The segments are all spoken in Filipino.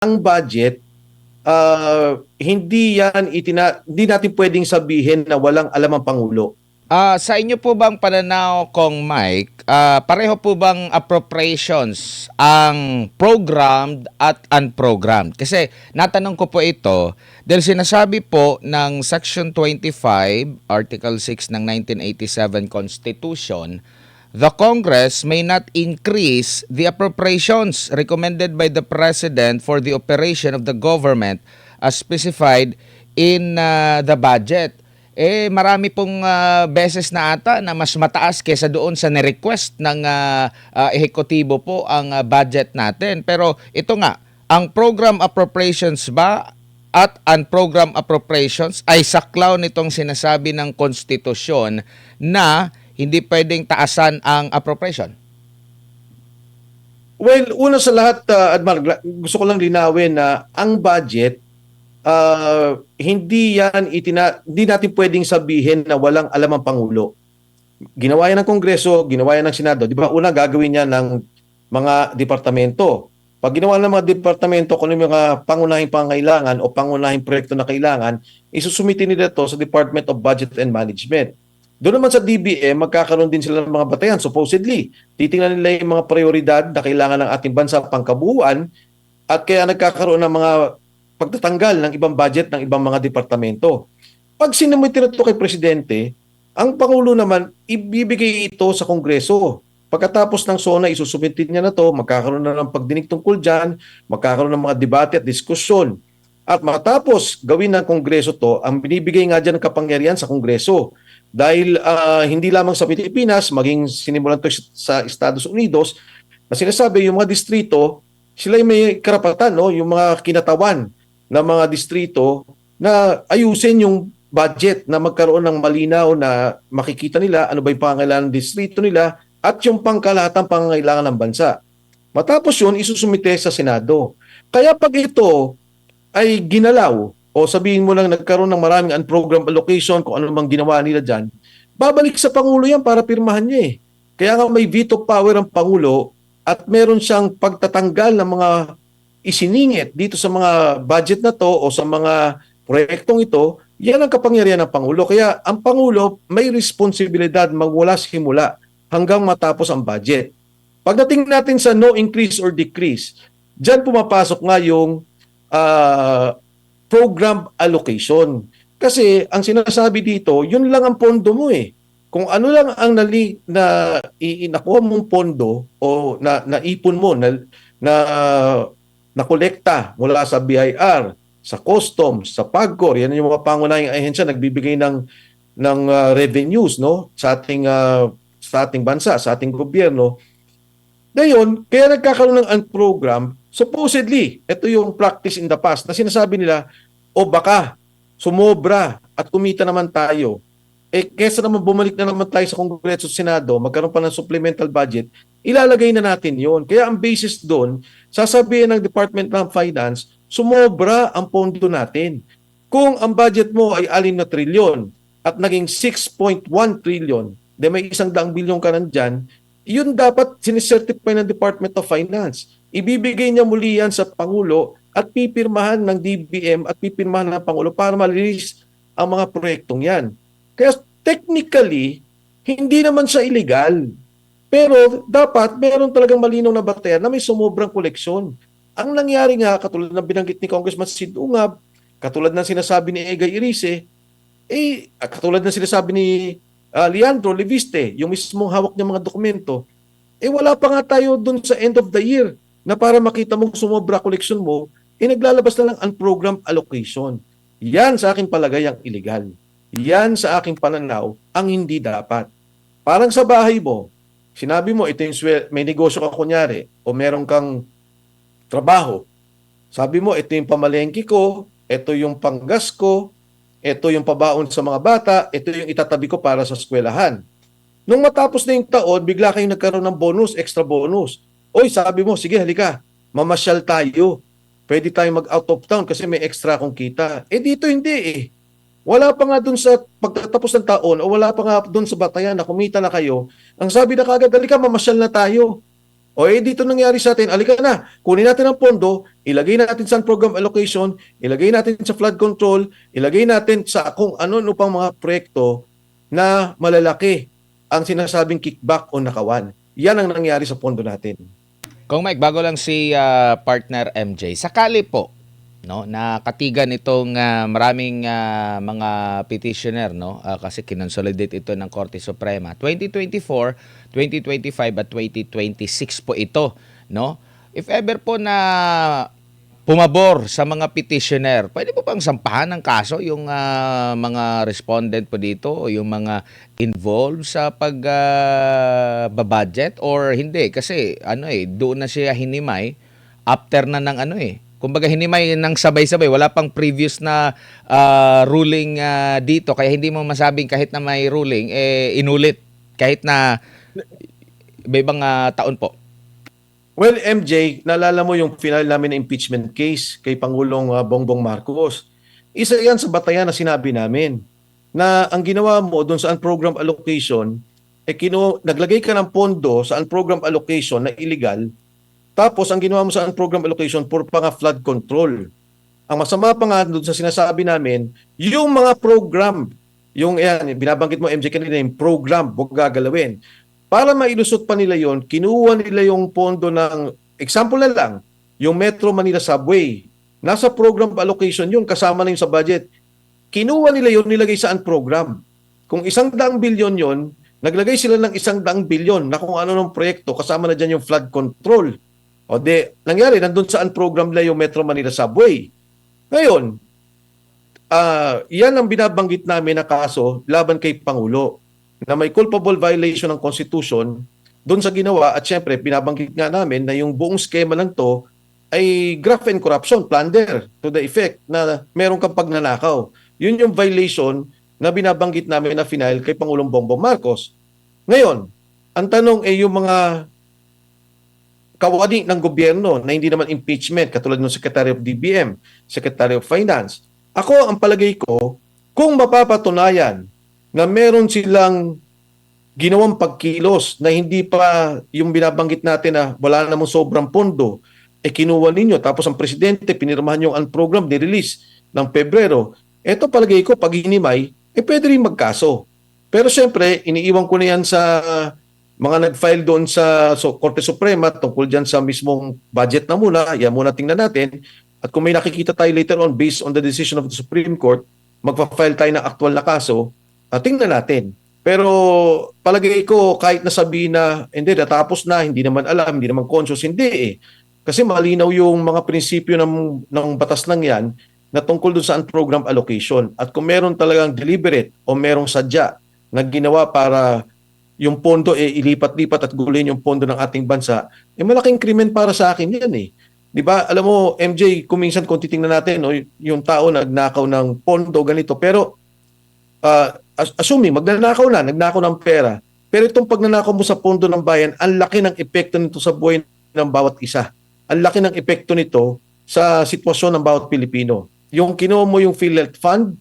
ang budget, hindi natin pwedeng sabihin na walang alam ang Pangulo. Sa inyo po bang pananaw, Kong Mike, pareho po bang appropriations ang programmed at unprogrammed? Kasi natanong ko po ito dahil sinasabi po ng Section 25, Article 6 ng 1987 Constitution, the Congress may not increase the appropriations recommended by the President for the operation of the government as specified in the budget. Marami pong beses na ata na mas mataas kesa doon sa ni-request ng ehekutibo po ang budget natin. Pero ito nga, ang program appropriations ba at unprogram appropriations ay saklaw nitong sinasabi ng konstitusyon na hindi pwedeng taasan ang appropriation? Well, una sa lahat, Admar, gusto ko lang linawin na ang budget, hindi natin pwedeng sabihin na walang alam ang Pangulo. Ginawa yan ng Kongreso, ginawa yan ng Senado. Di ba, una gagawin yan ng mga departamento. Pag ginawa ng mga departamento kung ano yung mga pangunahing pangailangan o pangunahing proyekto na kailangan, isusumitin nila ito sa Department of Budget and Management. Doon naman sa DBM, magkakaroon din sila ng mga batayan. Supposedly, titingnan nila yung mga prioridad na kailangan ng ating bansa pangkabuuan at kaya nagkakaroon ng mga pagtatanggal ng ibang budget ng ibang mga departamento. Pag sinumitin ito kay Presidente, ang Pangulo naman, ibibigay ito sa Kongreso. Pagkatapos ng SONA, isusumitin niya na ito, magkakaroon na ng pagdinig tungkol dyan, magkakaroon ng mga debate at diskusyon. At matapos gawin ng Kongreso to, ang binibigay nga dyan ng kapangyarihan sa Kongreso. Dahil hindi lamang sa Pilipinas, maging sinimulan to sa Estados Unidos, na sinasabi yung mga distrito, sila yung may karapatan, no? Yung mga kinatawan ng mga distrito na ayusin yung budget na magkaroon ng malinaw na makikita nila ano ba yung pangangailangan ng distrito nila at yung pangkalahatang pangangailangan ng bansa. Matapos yun, isusumite sa Senado. Kaya pag ito ay ginalaw o sabihin mo lang nagkaroon ng maraming unprogrammed allocation kung ano mang ginawa nila dyan, babalik sa Pangulo yan para pirmahan niya eh. Kaya nga may veto power ang Pangulo at meron siyang pagtatanggal ng mga isiningit dito sa mga budget na to o sa mga proyektong ito, yan ang kapangyarihan ng Pangulo. Kaya ang Pangulo may responsibilidad magmula simula hanggang matapos ang budget. Pagdating natin sa no increase or decrease, dyan pumapasok nga yung program allocation. Kasi ang sinasabi dito, yun lang ang pondo mo eh. Kung ano lang ang nakuha mong pondo o naipon mo, na kolekta mula sa BIR, sa customs, sa PAGCOR, yan yung mga pangunahing ahensya nagbibigay ng revenues, no, sa ating bansa, sa ating gobyerno. Ngayon, kaya nagkakaroon ng program, supposedly, ito yung practice in the past na sinasabi nila, o baka sumobra at kumita naman tayo. Kesa naman bumalik na naman tayo sa Kongreso at Senado, magkaroon pa ng supplemental budget, ilalagay na natin yon. Kaya ang basis doon, sasabihin ng Department ng Finance, sumobra ang pondo natin. Kung ang budget mo ay 6 na trilyon at naging 6.1 trillion, de may 100 bilyon ka nandyan, yun dapat sinicertify ng Department of Finance. Ibibigay niya muli yan sa Pangulo at pipirmahan ng DBM at pipirmahan ng Pangulo para ma-release ang mga proyektong yan. Kaya technically, hindi naman siya illegal. Pero dapat meron talagang malinaw na batayan na may sumubrang koleksyon. Ang nangyari nga, katulad ng binanggit ni Congressman Sid Ungab, katulad ng sinasabi ni Egay Irice, katulad ng sinasabi ni Leandro Leviste, yung mismong hawak niya mga dokumento, wala pa nga tayo dun sa end of the year na para makita mong sumobra koleksyon mo, naglalabas na lang ang program allocation. Yan sa aking palagay ang illegal. Yan sa aking pananaw ang hindi dapat. Parang sa bahay mo, sinabi mo, ito yung may negosyo ka kunyari o meron kang trabaho. Sabi mo, ito yung pamalengke ko, ito yung panggas ko, ito yung pabaon sa mga bata, ito yung itatabi ko para sa eskwelahan. Nung matapos na yung taon, bigla kayong nagkaroon ng bonus, extra bonus. Oy, sabi mo, sige halika, mamasyal tayo. Pwede tayong mag-out of town kasi may extra akong kita. Dito hindi eh. Wala pa nga dun sa pagtatapos ng taon o wala pa nga dun sa batayan na kumita na kayo. Ang sabi na kagad, halika, mamasyal na tayo. O dito nangyari sa atin, alika na, kunin natin ang pondo, ilagay natin sa program allocation, ilagay natin sa flood control, ilagay natin sa kung ano-ano pang mga proyekto na malalaki ang sinasabing kickback o nakawan. Yan ang nangyari sa pondo natin. Kung Mike, bago lang si partner MJ, sakali po no na katigan itong maraming mga petitioner no kasi kinonsolidate ito ng Korte Suprema 2024, 2025 at 2026 po ito no. If ever po na pumabor sa mga petitioner, pwede po bang sampahan ng kaso yung mga respondent po dito o yung mga involved sa budget or hindi? Kasi doon na siya hinimay after na ng kumbaga hinimay ng sabay-sabay, wala pang previous na ruling dito kaya hindi mo masabing kahit na may ruling inulit kahit na may ibang taon po. Well, MJ, naalala mo yung final namin na impeachment case kay Pangulong Bongbong Marcos. Isa yan sa batayan na sinabi namin na ang ginawa mo doon sa unprogram allocation, naglagay ka ng pondo sa unprogram allocation na illegal, tapos ang ginawa mo sa unprogram allocation for pang flood control. Ang masama pa nga doon sa sinasabi namin, yung mga program, binabanggit mo MJ kanina, yung program, huwag gagalawin. Para mailusot pa nila yon, kinuha nila yung pondo ng, example na lang, yung Metro Manila Subway. Nasa program allocation yun, kasama na yun sa budget. Kinuha nila yun, nilagay sa program. Kung 100 bilyon yon, naglagay sila ng 100 bilyon na kung ano ng proyekto, kasama na dyan yung flood control. O nangyari, nandun sa program nila yung Metro Manila Subway. Ngayon, yan ang binabanggit namin na kaso laban kay Pangulo, na may culpable violation ng Constitution doon sa ginawa at syempre binabanggit nga namin na yung buong skema lang to ay graft and corruption, plunder to the effect na meron kang pagnanakaw. Yun yung violation na binabanggit namin na final kay Pangulong Bongbong Marcos. Ngayon, ang tanong ay yung mga kawani ng gobyerno na hindi naman impeachment katulad ng Secretary of DBM, Secretary of Finance. Ako, ang palagay ko, kung mapapatunayan na meron silang ginawang pagkilos na hindi pa yung binabanggit natin na wala namang sobrang pondo, kinuha ninyo. Tapos ang presidente, pinirmahan yung program, ni-release ng Pebrero. Ito palagay ko, pag hinimay, pwede rin magkaso. Pero syempre, iniiwan ko na yan sa mga nag-file doon sa Korte Suprema tungkol dyan sa mismong budget na muna. Yan muna tingnan natin. At kung may nakikita tayo later on based on the decision of the Supreme Court, magpa-file tayo ng aktual na kaso. Tingnan natin. Pero palagay ko kahit nasabihin na hindi, natapos na, hindi naman alam, hindi naman conscious, hindi Kasi malinaw yung mga prinsipyo ng batas lang yan na tungkol doon sa program allocation. At kung meron talagang deliberate o merong sadya na ginawa para yung pondo ilipat-lipat at gulin yung pondo ng ating bansa, malaking krimen para sa akin yan Di ba? Alam mo, MJ, kung minsan kung titingnan natin, yung tao nagnakaw ng pondo, ganito, pero assuming nagnakaw ng pera, pero itong pagnanakaw mo sa pondo ng bayan, ang laki ng epekto nito sa buhay ng bawat isa. Ang laki ng epekto nito sa sitwasyon ng bawat Pilipino. Yung kinuha mo yung PhilHealth Fund,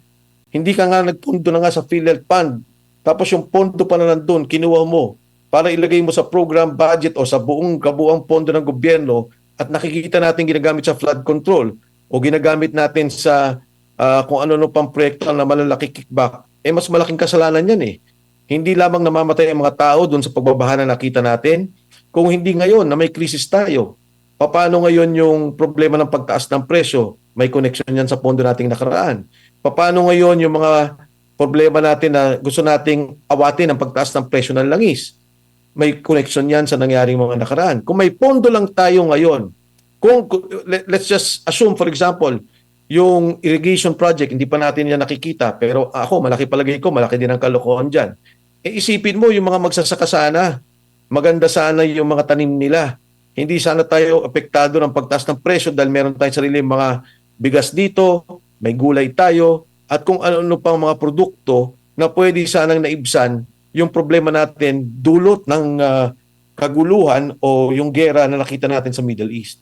hindi ka nga nagpondo na nga sa PhilHealth Fund, tapos yung pondo pa na nandun, kinuha mo para ilagay mo sa program budget o sa kabuang pondo ng gobyerno at nakikita natin ginagamit sa flood control o ginagamit natin sa kung ano-ano pang proyekto na malalaki kickback, mas malaking kasalanan yan Hindi lamang namamatay ang mga tao doon sa pagbabaha na nakita natin. Kung hindi ngayon na may krisis tayo, paano ngayon yung problema ng pagtaas ng presyo? May connection yan sa pondo nating nakaraan. Paano ngayon yung mga problema natin na gusto nating awatin ang pagtaas ng presyo ng langis? May connection yan sa nangyaring mga nakaraan. Kung may pondo lang tayo ngayon, let's just assume for example, yung irrigation project, hindi pa natin yan nakikita, pero ako, malaki palagay ko, malaki din ang kalokohan dyan. Isipin mo yung mga magsasaka sana, maganda sana yung mga tanim nila. Hindi sana tayo apektado ng pagtaas ng presyo dahil meron tayong sarili mga bigas dito, may gulay tayo, at kung ano-ano pang mga produkto na pwede sanang naibsan yung problema natin dulot ng kaguluhan o yung gera na nakita natin sa Middle East.